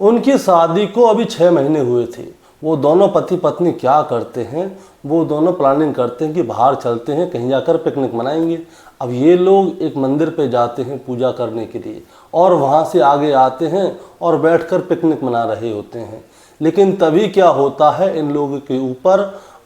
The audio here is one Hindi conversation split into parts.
उनकी शादी को अभी 6 महीने हुए थे। वो दोनों पति पत्नी क्या करते हैं, वो दोनों प्लानिंग करते हैं कि बाहर चलते हैं, कहीं जाकर पिकनिक मनाएंगे। अब ये लोग एक मंदिर पे जाते हैं पूजा करने के लिए और वहाँ से आगे आते हैं और बैठकर पिकनिक मना रहे होते हैं। लेकिन तभी क्या होता है, इन लोगों के ऊपर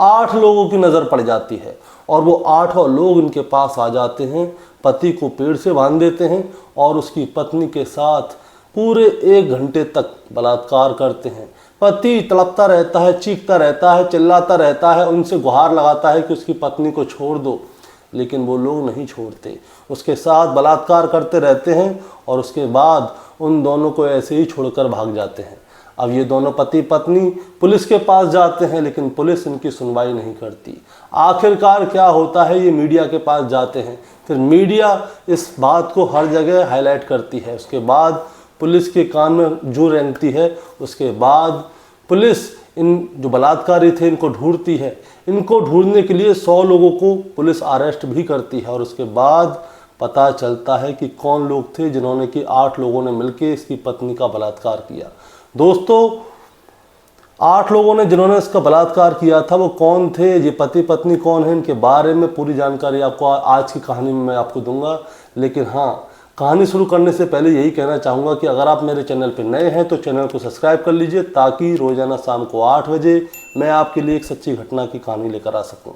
8 लोगों की नज़र पड़ जाती है और वो 8 लोग इनके पास आ जाते हैं, पति को पेड़ से बांध देते हैं और उसकी पत्नी के साथ पूरे 1 घंटे तक बलात्कार करते हैं। पति तड़पता रहता है, चीखता रहता है, चिल्लाता रहता है, उनसे गुहार लगाता है कि उसकी पत्नी को छोड़ दो, लेकिन वो लोग नहीं छोड़ते, उसके साथ बलात्कार करते रहते हैं और उसके बाद उन दोनों को ऐसे ही छोड़कर भाग जाते हैं। अब ये दोनों पति पत्नी पुलिस के पास जाते हैं, लेकिन पुलिस इनकी सुनवाई नहीं करती। आखिरकार क्या होता है, ये मीडिया के पास जाते हैं, फिर मीडिया इस बात को हर जगह हाईलाइट करती है। उसके बाद पुलिस के कान में जू रेंगती है। उसके बाद पुलिस इन जो बलात्कारी थे इनको ढूंढती है। इनको ढूंढने के लिए 100 लोगों को पुलिस अरेस्ट भी करती है और उसके बाद पता चलता है कि कौन लोग थे जिन्होंने कि 8 लोगों ने मिलकर इसकी पत्नी का बलात्कार किया। दोस्तों, 8 लोगों ने जिन्होंने इसका बलात्कार किया था वो कौन थे, ये पति पत्नी कौन है, इनके बारे में पूरी जानकारी आपको आज की कहानी में मैं आपको दूंगा। लेकिन हाँ, कहानी शुरू करने से पहले यही कहना चाहूँगा कि अगर आप मेरे चैनल पर नए हैं तो चैनल को सब्सक्राइब कर लीजिए, ताकि रोज़ाना शाम को 8 बजे मैं आपके लिए एक सच्ची घटना की कहानी लेकर आ सकूँ।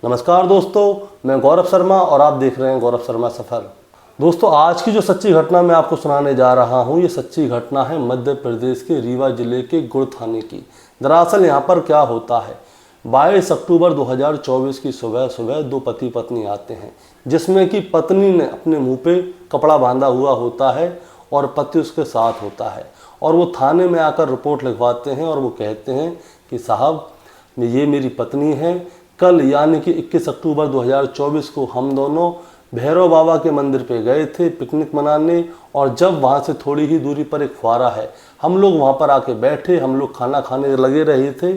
नमस्कार दोस्तों, मैं गौरव शर्मा और आप देख रहे हैं गौरव शर्मा सफ़र। दोस्तों, आज की जो सच्ची घटना मैं आपको सुनाने जा रहा हूँ, ये सच्ची घटना है मध्य प्रदेश के रीवा जिले के गुड़ थाने की। दरअसल यहाँ पर क्या होता है, 22 अक्टूबर 2024 की सुबह 2 पति पत्नी आते हैं, जिसमें कि पत्नी ने अपने मुंह पे कपड़ा बांधा हुआ होता है और पति उसके साथ होता है। और वो थाने में आकर रिपोर्ट लिखवाते हैं और वो कहते हैं कि साहब, ये मेरी पत्नी है। कल यानी कि 21 अक्टूबर 2024 को हम दोनों भैरव बाबा के मंदिर पे गए थे पिकनिक मनाने, और जब वहाँ से थोड़ी ही दूरी पर एक फुआरा है, हम लोग वहाँ पर आके बैठे, हम लोग खाना खाने लगे रहे थे।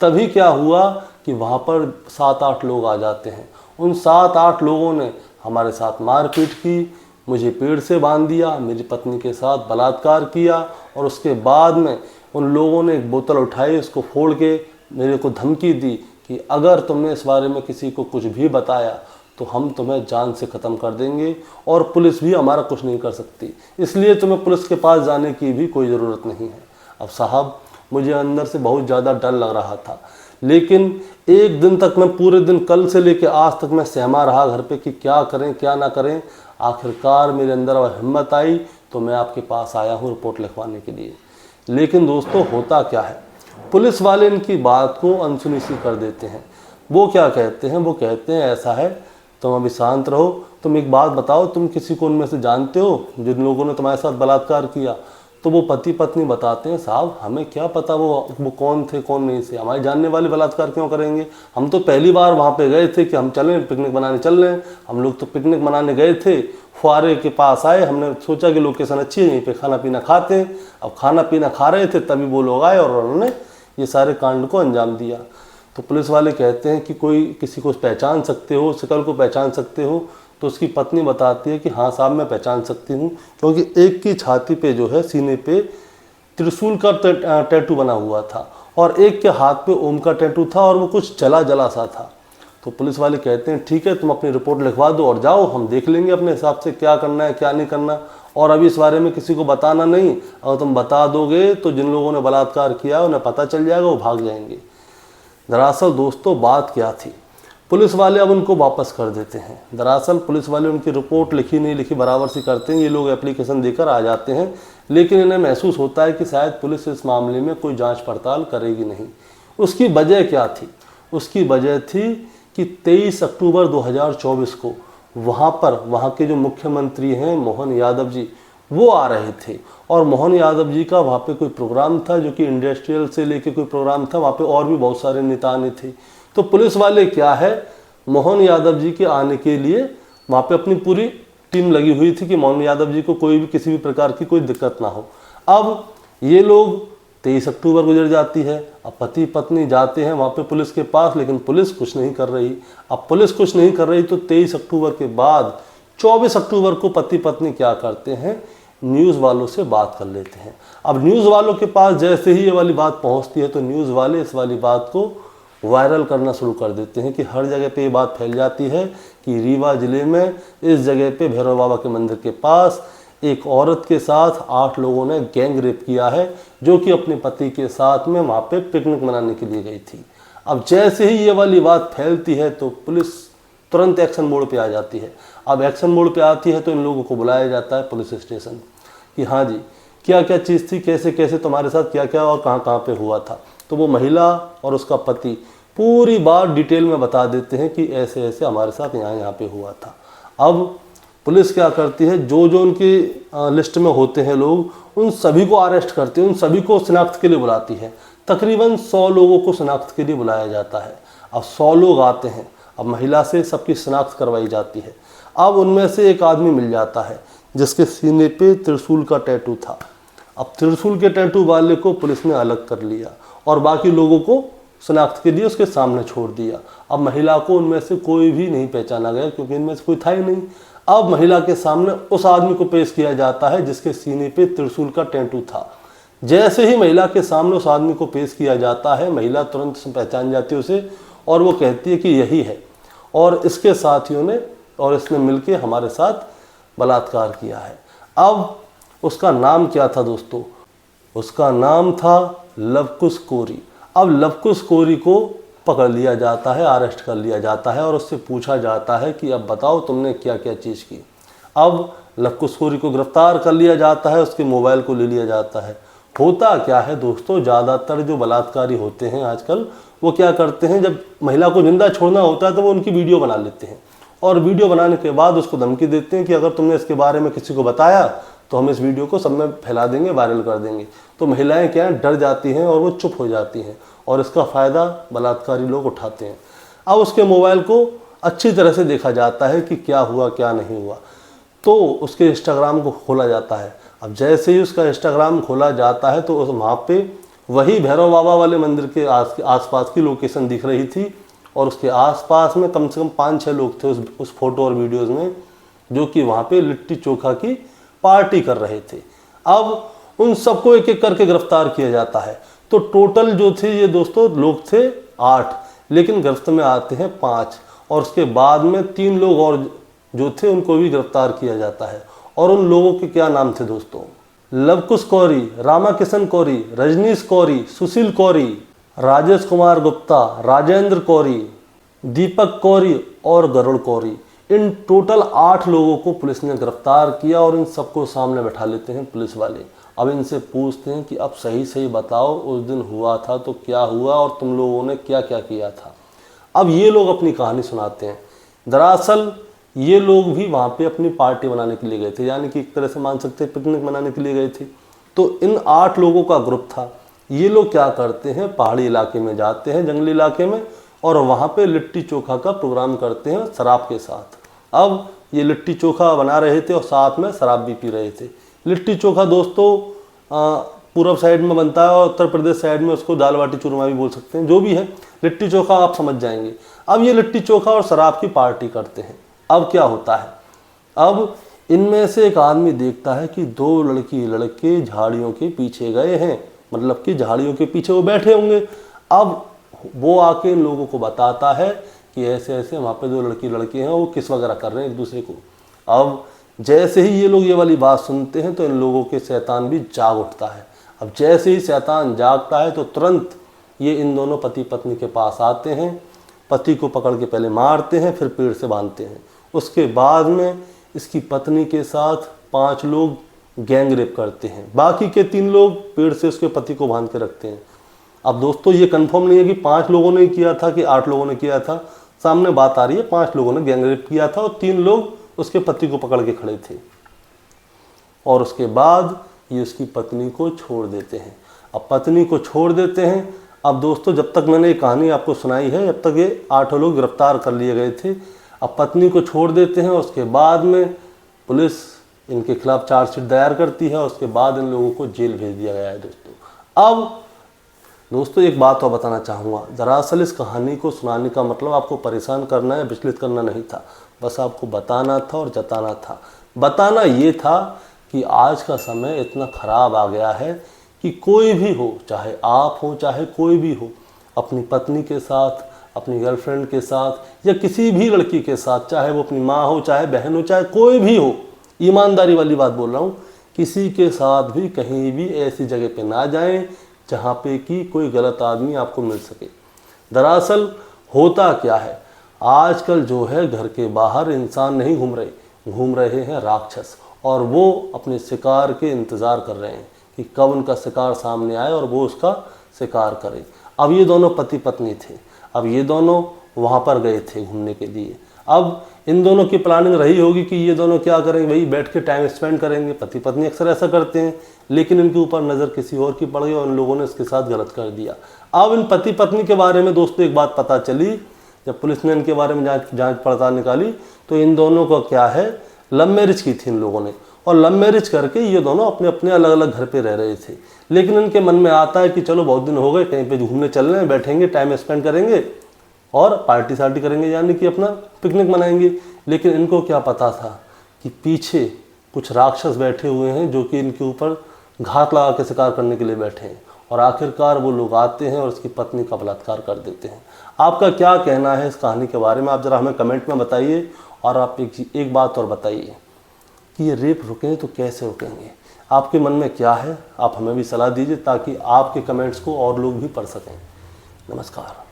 तभी क्या हुआ कि वहाँ पर 7-8 लोग आ जाते हैं। उन 7-8 लोगों ने हमारे साथ मारपीट की, मुझे पेड़ से बांध दिया, मेरी पत्नी के साथ बलात्कार किया और उसके बाद में उन लोगों ने एक बोतल उठाई, उसको फोड़ के मेरे को धमकी दी कि अगर तुमने इस बारे में किसी को कुछ भी बताया तो हम तुम्हें जान से ख़त्म कर देंगे और पुलिस भी हमारा कुछ नहीं कर सकती, इसलिए तुम्हें पुलिस के पास जाने की भी कोई ज़रूरत नहीं है। अब साहब, मुझे अंदर से बहुत ज़्यादा डर लग रहा था, लेकिन एक दिन तक मैं पूरे दिन, कल से लेकर आज तक मैं सहमा रहा घर पे कि क्या करें क्या ना करें। आखिरकार मेरे अंदर हिम्मत आई तो मैं आपके पास आया हूँ रिपोर्ट लिखवाने के लिए। लेकिन दोस्तों, होता क्या है, पुलिस वाले इनकी बात को अनसुनी सी कर देते हैं। वो क्या कहते हैं, वो कहते हैं ऐसा है, तुम अभी शांत रहो, तुम एक बात बताओ, तुम किसी को उनमें से जानते हो जिन लोगों ने तुम्हारे साथ बलात्कार किया? तो वो पति पत्नी बताते हैं, साहब हमें क्या पता वो कौन थे कौन नहीं थे, हमारे जानने वाले बलात्कार क्यों करेंगे, हम तो पहली बार वहाँ पे गए थे कि हम चलें पिकनिक मनाने चल रहे हैं। हम लोग तो पिकनिक मनाने गए थे, फुआरे के पास आए, हमने सोचा कि लोकेशन अच्छी है, यहीं पे खाना पीना खाते हैं। अब खाना पीना खा रहे थे, तभी वो लोग आए और उन्होंने ये सारे कांड को अंजाम दिया। तो पुलिस वाले कहते हैं कि कोई किसी को पहचान सकते हो, शक्ल को पहचान सकते हो? तो उसकी पत्नी बताती है कि हाँ साहब, मैं पहचान सकती हूँ, क्योंकि एक की छाती पे जो है, सीने पे त्रिशूल का टैटू बना हुआ था और एक के हाथ पे ओम का टैटू था और वो कुछ जला जला सा था। तो पुलिस वाले कहते हैं ठीक है, तुम अपनी रिपोर्ट लिखवा दो और जाओ, हम देख लेंगे अपने हिसाब से क्या करना है क्या नहीं करना, और अभी इस बारे में किसी को बताना नहीं। अगर तुम बता दोगे तो जिन लोगों ने बलात्कार किया उन्हें पता चल जाएगा, वो भाग जाएंगे। दरअसल दोस्तों, बात क्या थी, पुलिस वाले अब उनको वापस कर देते हैं। दरअसल पुलिस वाले उनकी रिपोर्ट लिखी नहीं लिखी बराबर सी करते हैं, ये लोग एप्लीकेशन देकर आ जाते हैं, लेकिन इन्हें महसूस होता है कि शायद पुलिस इस मामले में कोई जांच पड़ताल करेगी नहीं। उसकी वजह क्या थी? उसकी वजह थी कि 23 अक्टूबर 2024 को वहाँ के जो मुख्यमंत्री हैं मोहन यादव जी, वो आ रहे थे और मोहन यादव जी का वहाँ पे कोई प्रोग्राम था, जो कि इंडस्ट्रियल से लेके कोई प्रोग्राम था। वहाँ पे और भी बहुत सारे नेता आने थे। तो पुलिस वाले क्या है, मोहन यादव जी के आने के लिए वहाँ पे अपनी पूरी टीम लगी हुई थी कि मोहन यादव जी को कोई भी किसी भी प्रकार की कोई दिक्कत ना हो। अब ये लोग 23 अक्टूबर गुजर जाती है, अब पति पत्नी जाते हैं वहाँ पे पुलिस के पास, लेकिन पुलिस कुछ नहीं कर रही। अब पुलिस कुछ नहीं कर रही तो 23 अक्टूबर के बाद 24 अक्टूबर को पति पत्नी क्या करते हैं, न्यूज़ वालों से बात कर लेते हैं। अब न्यूज़ वालों के पास जैसे ही ये वाली बात पहुंचती है तो न्यूज़ वाले इस वाली बात को वायरल करना शुरू कर देते हैं कि हर जगह पे ये बात फैल जाती है कि रीवा ज़िले में इस जगह पे भैरव बाबा के मंदिर के पास एक औरत के साथ 8 लोगों ने गैंग रेप किया है, जो कि अपने पति के साथ में वहाँ पे पिकनिक मनाने के लिए गई थी। अब जैसे ही ये वाली बात फैलती है तो पुलिस तुरंत एक्शन मोड पे आ जाती है। अब एक्शन मोड पे आती है तो इन लोगों को बुलाया जाता है पुलिस स्टेशन कि हाँ जी, क्या क्या चीज़ थी, कैसे कैसे तुम्हारे साथ क्या क्या और कहाँ कहाँ पे हुआ था। तो वो महिला और उसका पति पूरी बात डिटेल में बता देते हैं कि ऐसे ऐसे हमारे साथ यहाँ यहाँ पे हुआ था। अब पुलिस क्या करती है, जो जो उनकी लिस्ट में होते हैं लोग, उन सभी को अरेस्ट करती है, उन सभी को शिनाख्त के लिए बुलाती है। तकरीबन 100 लोगों को शिनाख्त के लिए बुलाया जाता है। अब 100 लोग आते हैं। अब महिला से सबकी शिनाख्त करवाई जाती है। अब उनमें से एक आदमी मिल जाता है जिसके सीने पे त्रिशूल का टैटू था। अब त्रिशूल के टैटू वाले को पुलिस ने अलग कर लिया और बाकी लोगों को शिनाख्त के लिए उसके सामने छोड़ दिया। अब महिला को उनमें से कोई भी नहीं पहचाना गया क्योंकि इनमें से कोई था ही नहीं। अब महिला के सामने उस आदमी को पेश किया जाता है जिसके सीने पे त्रिशूल का टैटू था। जैसे ही महिला के सामने उस आदमी को पेश किया जाता है, महिला तुरंत पहचान जाती है उसे और वो कहती है कि यही है और इसके साथियों ने और इसने मिलके हमारे साथ बलात्कार किया है। अब उसका नाम क्या था दोस्तों? उसका नाम था लवकुश कोरी। अब लवकुश कोरी को पकड़ लिया जाता है, अरेस्ट कर लिया जाता है और उससे पूछा जाता है कि अब बताओ तुमने क्या क्या चीज़ की। अब लवकुश कोरी को गिरफ्तार कर लिया जाता है, उसके मोबाइल को ले लिया जाता है। होता क्या है दोस्तों, ज़्यादातर जो बलात्कारी होते हैं आजकल वो क्या करते हैं, जब महिला को जिंदा छोड़ना होता है तो वो उनकी वीडियो बना लेते हैं और वीडियो बनाने के बाद उसको धमकी देते हैं कि अगर तुमने इसके बारे में किसी को बताया तो हम इस वीडियो को सब में फैला देंगे, वायरल कर देंगे। तो महिलाएं क्या है, डर जाती हैं और वो चुप हो जाती हैं और इसका फ़ायदा बलात्कारी लोग उठाते हैं। अब उसके मोबाइल को अच्छी तरह से देखा जाता है कि क्या हुआ क्या नहीं हुआ, तो उसके इंस्टाग्राम को खोला जाता है। अब जैसे ही उसका इंस्टाग्राम खोला जाता है तो वहाँ पे वही भैरव बाबा वाले मंदिर के आसपास की लोकेशन दिख रही थी और उसके आसपास में कम से कम 5-6 लोग थे उस फोटो और वीडियोज़ में, जो कि वहाँ पे लिट्टी चोखा की पार्टी कर रहे थे। अब उन सबको एक एक करके गिरफ्तार किया जाता है। तो टोटल जो थे ये दोस्तों लोग थे 8, लेकिन गिरफ्त में आते हैं 5 और उसके बाद में 3 लोग और जो थे उनको भी गिरफ्तार किया जाता है। और उन लोगों के क्या नाम थे दोस्तों? लवकुश कौरी, रामाकिशन कौरी, रजनीश कौरी, सुशील कौरी, राजेश कुमार गुप्ता, राजेंद्र कौरी, दीपक कौरी और गरुड़ कौरी। इन टोटल 8 लोगों को पुलिस ने गिरफ्तार किया और इन सबको सामने बैठा लेते हैं पुलिस वाले। अब इनसे पूछते हैं कि अब सही सही बताओ उस दिन हुआ था तो क्या हुआ और तुम लोगों ने क्या क्या किया था। अब ये लोग अपनी कहानी सुनाते हैं। दरअसल ये लोग भी वहाँ पे अपनी पार्टी बनाने के लिए गए थे, यानी कि एक तरह से मान सकते हैं पिकनिक मनाने के लिए गए थे। तो इन 8 लोगों का ग्रुप था। ये लोग क्या करते हैं, पहाड़ी इलाके में जाते हैं, जंगली इलाके में, और वहाँ पे लिट्टी चोखा का प्रोग्राम करते हैं शराब के साथ। अब ये लिट्टी चोखा बना रहे थे और साथ में शराब भी पी रहे थे। लिट्टी चोखा दोस्तों पूर्व साइड में बनता है और उत्तर प्रदेश साइड में उसको दाल बाटी चूरमा भी बोल सकते हैं, जो भी है लिट्टी चोखा आप समझ जाएंगे। अब ये लिट्टी चोखा और शराब की पार्टी करते हैं। अब क्या होता है, अब इनमें से एक आदमी देखता है कि 2 लड़के झाड़ियों के पीछे गए हैं, मतलब कि झाड़ियों के पीछे वो बैठे होंगे। अब वो आके इन लोगों को बताता है कि ऐसे ऐसे वहाँ पे 2 लड़के हैं, वो किस वगैरह कर रहे हैं एक दूसरे को। अब जैसे ही ये लोग ये वाली बात सुनते हैं तो इन लोगों के शैतान भी जाग उठता है। अब जैसे ही शैतान जागता है तो तुरंत ये इन दोनों पति पत्नी के पास आते हैं। पति को पकड़ के पहले मारते हैं, फिर पेड़ से बांधते हैं। उसके बाद में इसकी पत्नी के साथ 5 लोग गैंग रेप करते हैं। बाकी के 3 लोग पेड़ से उसके पति को बांध के रखते हैं। अब दोस्तों ये कंफर्म नहीं है कि 5 लोगों ने किया था कि 8 लोगों ने किया था। सामने बात आ रही है 5 लोगों ने गैंग रेप किया था और 3 लोग उसके पति को पकड़ के खड़े थे। और उसके बाद ये उसकी पत्नी को छोड़ देते हैं। अब पत्नी को छोड़ देते हैं। अब दोस्तों जब तक मैंने ये कहानी आपको सुनाई है जब तक ये 8 लोग गिरफ्तार कर लिए गए थे। अब पत्नी को छोड़ देते हैं। उसके बाद में पुलिस इनके खिलाफ चार्जशीट दायर करती है। उसके बाद इन लोगों को जेल भेज दिया गया है दोस्तों। अब दोस्तों एक बात और बताना चाहूँगा, दरअसल इस कहानी को सुनाने का मतलब आपको परेशान करना या विचलित करना नहीं था, बस आपको बताना था और जताना था। बताना ये था कि आज का समय इतना ख़राब आ गया है कि कोई भी हो, चाहे आप हो चाहे कोई भी हो, अपनी पत्नी के साथ, अपनी गर्लफ्रेंड के साथ या किसी भी लड़की के साथ, चाहे वो अपनी माँ हो चाहे बहन हो चाहे कोई भी हो, ईमानदारी वाली बात बोल रहा हूँ, किसी के साथ भी कहीं भी ऐसी जगह पे ना जाएं जहाँ पे कि कोई गलत आदमी आपको मिल सके। दरअसल होता क्या है, आजकल जो है घर के बाहर इंसान नहीं घूम रहे हैं राक्षस, और वो अपने शिकार के इंतज़ार कर रहे हैं कि कब उनका शिकार सामने आए और वो उसका शिकार करे। अब ये दोनों पति पत्नी थे, अब ये दोनों वहाँ पर गए थे घूमने के लिए। अब इन दोनों की प्लानिंग रही होगी कि ये दोनों क्या करेंगे, भाई बैठ के टाइम स्पेंड करेंगे। पति पत्नी अक्सर ऐसा करते हैं, लेकिन इनके ऊपर नज़र किसी और की पड़ गई और इन लोगों ने इसके साथ गलत कर दिया। अब इन पति पत्नी के बारे में दोस्तों एक बात पता चली, जब पुलिस ने इनके बारे में जांच पड़ताल निकाली तो इन दोनों का क्या है, लव मैरिज की थी इन लोगों ने, और लव मैरिज करके ये दोनों अपने अपने अलग अलग घर पे रह रहे थे। लेकिन इनके मन में आता है कि चलो बहुत दिन हो गए, कहीं पे घूमने चल रहे हैं, बैठेंगे टाइम स्पेंड करेंगे और पार्टी सार्टी करेंगे, यानी कि अपना पिकनिक मनाएंगे। लेकिन इनको क्या पता था कि पीछे कुछ राक्षस बैठे हुए हैं जो कि इनके ऊपर घात लगा के शिकार करने के लिए बैठे हैं, और आखिरकार वो लोग आते हैं और उसकी पत्नी का बलात्कार कर देते हैं। आपका क्या कहना है इस कहानी के बारे में, आप ज़रा हमें कमेंट में बताइए। और आप एक बात और बताइए कि ये रेप रुकें तो कैसे रुकेंगे, आपके मन में क्या है, आप हमें भी सलाह दीजिए ताकि आपके कमेंट्स को और लोग भी पढ़ सकें। नमस्कार।